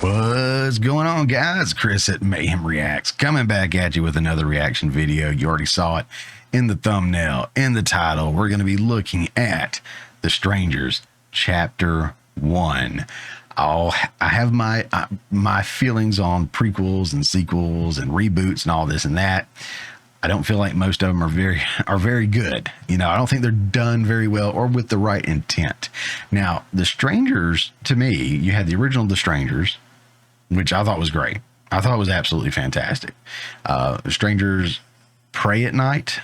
What's going on, guys? Chris at Mayhem Reacts coming back at you with another reaction video. You already saw it in the thumbnail, in the title. We're going to be looking at The Strangers Chapter 1. I have my feelings on prequels and sequels and reboots and all this and that. I don't feel like most of them are very good. You know, I don't think they're done very well or with the right intent. Now, The Strangers, to me, you had the original The Strangers, which I thought was great. I thought it was absolutely fantastic. The Strangers Pray at Night,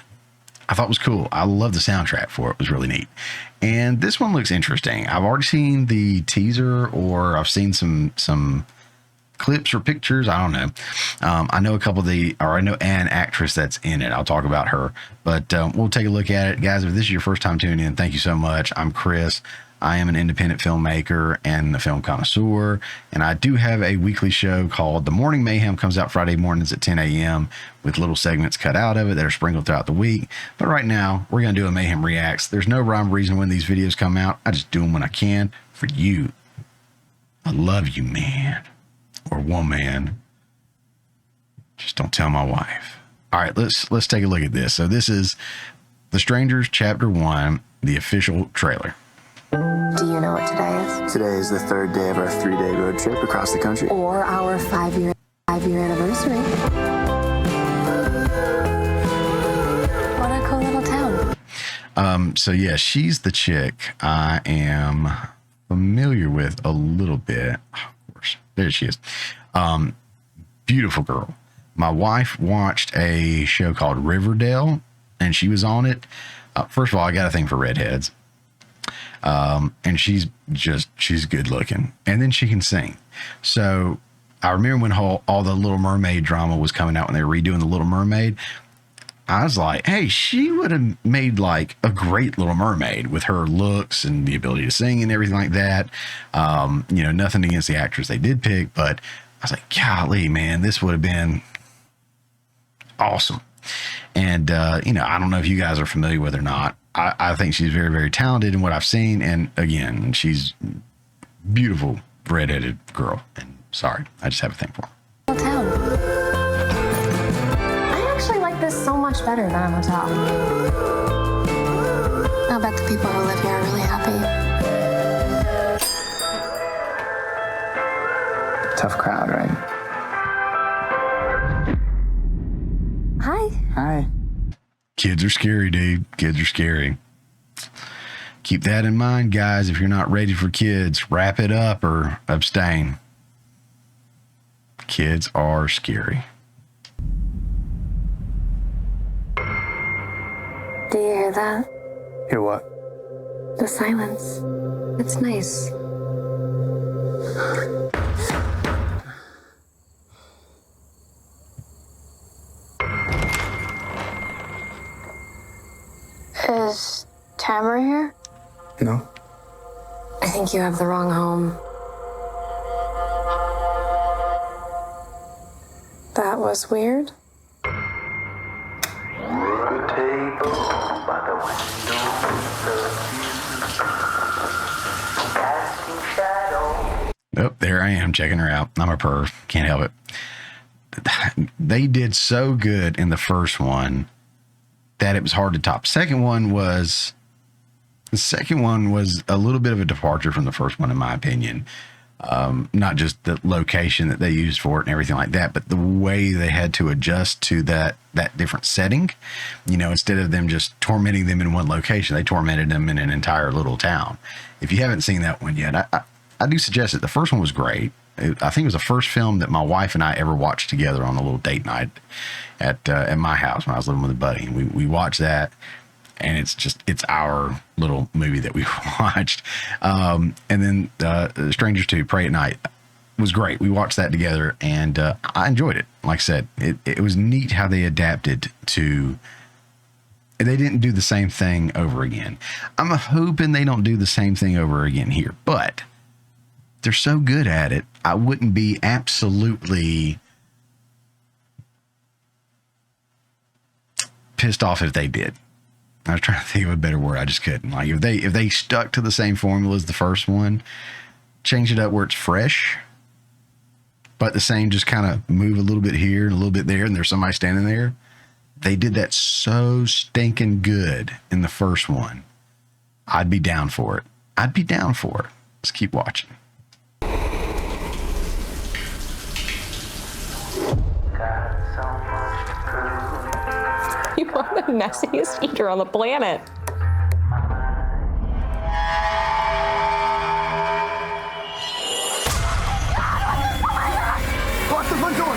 I thought was cool. I love the soundtrack for it. It was really neat. And this one looks interesting. I've already seen the teaser, or I've seen some clips or pictures. I don't know. I know I know an actress that's in it. I'll talk about her, but we'll take a look at it. Guys, if this is your first time tuning in, thank you so much. I'm Chris. I am an independent filmmaker and a film connoisseur, and I do have a weekly show called The Morning Mayhem. Comes out Friday mornings at 10 a.m. with little segments cut out of it that are sprinkled throughout the week. But right now, we're going to do a Mayhem Reacts. There's no rhyme or reason when these videos come out. I just do them when I can for you. I love you, man. Or woman. Just don't tell my wife. All right, let's take a look at this. So this is The Strangers Chapter 1, the official trailer. Do you know what today is? Today is the third day of our 3-day road trip across the country. Or our five-year anniversary. What a cool little town. So yeah, she's the chick I am familiar with a little bit. Of course, there she is. Beautiful girl. My wife watched a show called Riverdale, and she was on it. First of all, I got a thing for redheads. And she's good looking, and then she can sing. So I remember when all the Little Mermaid drama was coming out, when they were redoing the Little Mermaid, I was like, hey, she would have made like a great Little Mermaid with her looks and the ability to sing and everything like that. You know, nothing against the actress they did pick, but I was like, golly, man, this would have been awesome. And, you know, I don't know if you guys are familiar with her or not. I think she's very, very talented in what I've seen. And again, she's beautiful, redheaded girl. And sorry, I just have a thing for her. Town. I actually like this so much better than a hotel. I bet the people who live here are really happy. Tough crowd, right? Hi. Hi. Kids are scary, dude. Kids are scary. Keep that in mind, guys. If you're not ready for kids, wrap it up or abstain. Kids are scary. Do you hear that? Hear what? The silence. It's nice. Is Tamara here? No. I think you have the wrong home. That was weird. Oh, there I am checking her out. I'm a perv. Can't help it. They did so good in the first one that it was hard to top. The second one was a little bit of a departure from the first one, in my opinion. Not just the location that they used for it and everything like that, but the way they had to adjust to that different setting. You know, instead of them just tormenting them in one location, they tormented them in an entire little town. If you haven't seen that one yet, I do suggest it. The first one was great. I think it was the first film that my wife and I ever watched together on a little date night at my house when I was living with a buddy. And we watched that, and it's our little movie that we watched. And then Strangers 2, Pray at Night was great. We watched that together, and I enjoyed it. Like I said, it was neat how they adapted to. They didn't do the same thing over again. I'm hoping they don't do the same thing over again here, but they're so good at it. I wouldn't be absolutely pissed off if they did. I was trying to think of a better word. I just couldn't. Like if they stuck to the same formula as the first one, change it up where it's fresh, but the same, just kind of move a little bit here and a little bit there, and there's somebody standing there. They did that so stinking good in the first one. I'd be down for it. I'd be down for it. Let's keep watching. You are the messiest eater on the planet. Lock the front door.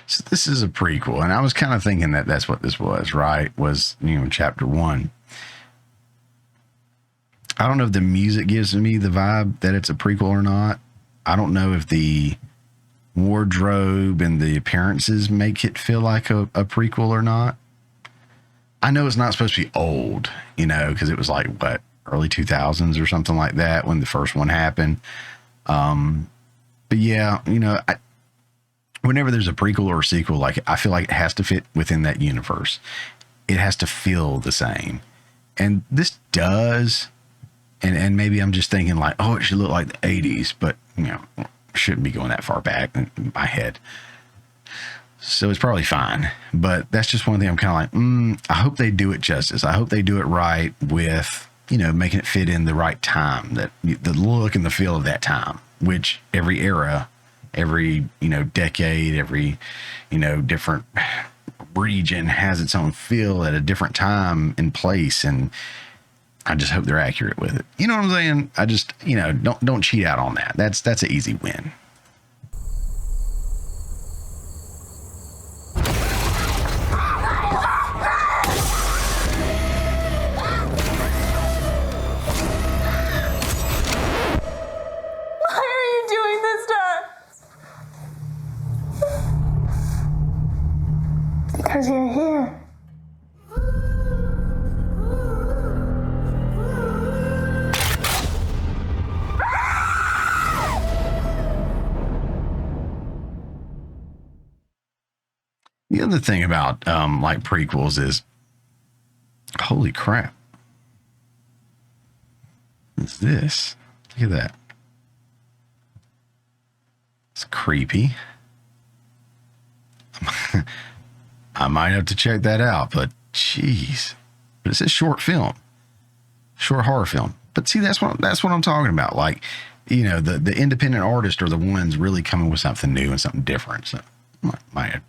So this is a prequel, and I was kind of thinking that that's what this was, right? Was, chapter 1. I don't know if the music gives me the vibe that it's a prequel or not. I don't know if the wardrobe and the appearances make it feel like a prequel or not. I know it's not supposed to be old, because it was like, what, early 2000s or something like that when the first one happened. But yeah, whenever there's a prequel or a sequel, like, I feel like it has to fit within that universe. It has to feel the same. And this does. And maybe I'm just thinking like, oh, it should look like the 80s, but shouldn't be going that far back in my head. So it's probably fine. But that's just one thing I'm kind of like, I hope they do it justice. I hope they do it right with, making it fit in the right time, that the look and the feel of that time, which every era, every, decade, every, different region has its own feel at a different time and place. And I just hope they're accurate with it. You know what I'm saying? I just, don't cheat out on that. That's an easy win. Why are you doing this to us? Because you're here. The other thing about like prequels is, holy crap, what's this? Look at that. It's creepy. I might have to check that out, but jeez. But it's a short film, short horror film. But see, that's what I'm talking about. Like, the independent artists are the ones really coming with something new and something different. So might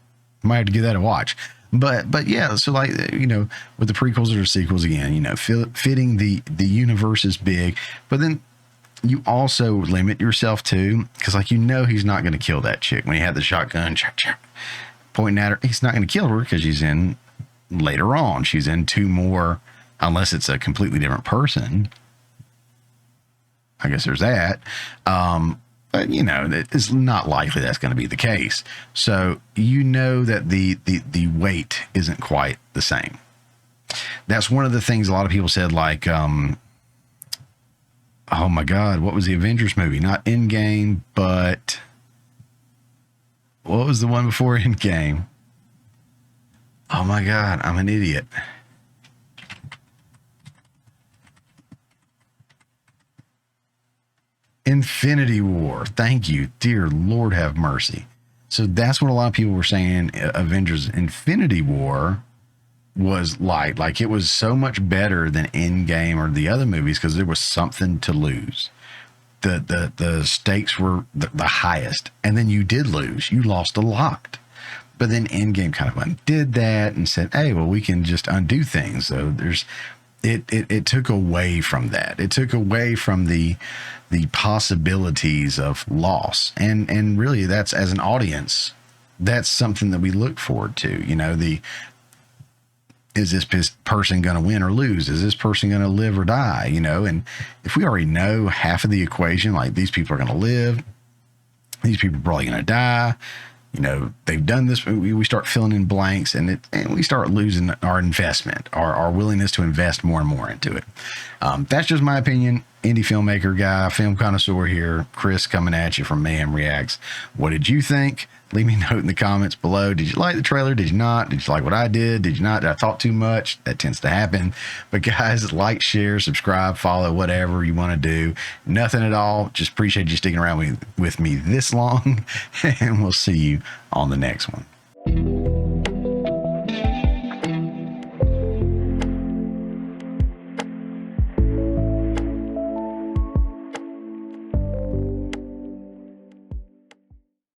have to give that a watch. But yeah, so like, with the prequels or sequels again, fitting the universe is big, but then you also limit yourself to, because like, he's not going to kill that chick when he had the shotgun pointing at her. He's not going to kill her because she's in later on. She's in 2 more, unless it's a completely different person. I guess there's that. But it's not likely that's going to be the case. So that the weight isn't quite the same. That's one of the things a lot of people said, like, oh my God, what was the Avengers movie? Not Endgame, but what was the one before Endgame? Oh my God, I'm an idiot. Infinity War. Thank you. Dear Lord have mercy. So that's what a lot of people were saying. Avengers Infinity War was like it was so much better than Endgame or the other movies because there was something to lose. The stakes were the highest, and then you did lose. You lost a lot. But then Endgame kind of undid that and said, hey, well, we can just undo things. So it took away from that. It took away from the possibilities of loss. And really, that's, as an audience, that's something that we look forward to. Is this person going to win or lose? Is this person going to live or die? And if we already know half of the equation, like these people are going to live, these people are probably going to die, you know, they've done this. We start filling in blanks, and we start losing our investment, our willingness to invest more and more into it. That's just my opinion. Indie filmmaker guy, film connoisseur here. Chris coming at you from Mayhem Reacts. What did you think? Leave me a note in the comments below. Did you like the trailer? Did you not? Did you like what I did? Did you not? Did I talk too much? That tends to happen. But guys, like, share, subscribe, follow, whatever you want to do. Nothing at all. Just appreciate you sticking around with me this long. And we'll see you on the next one.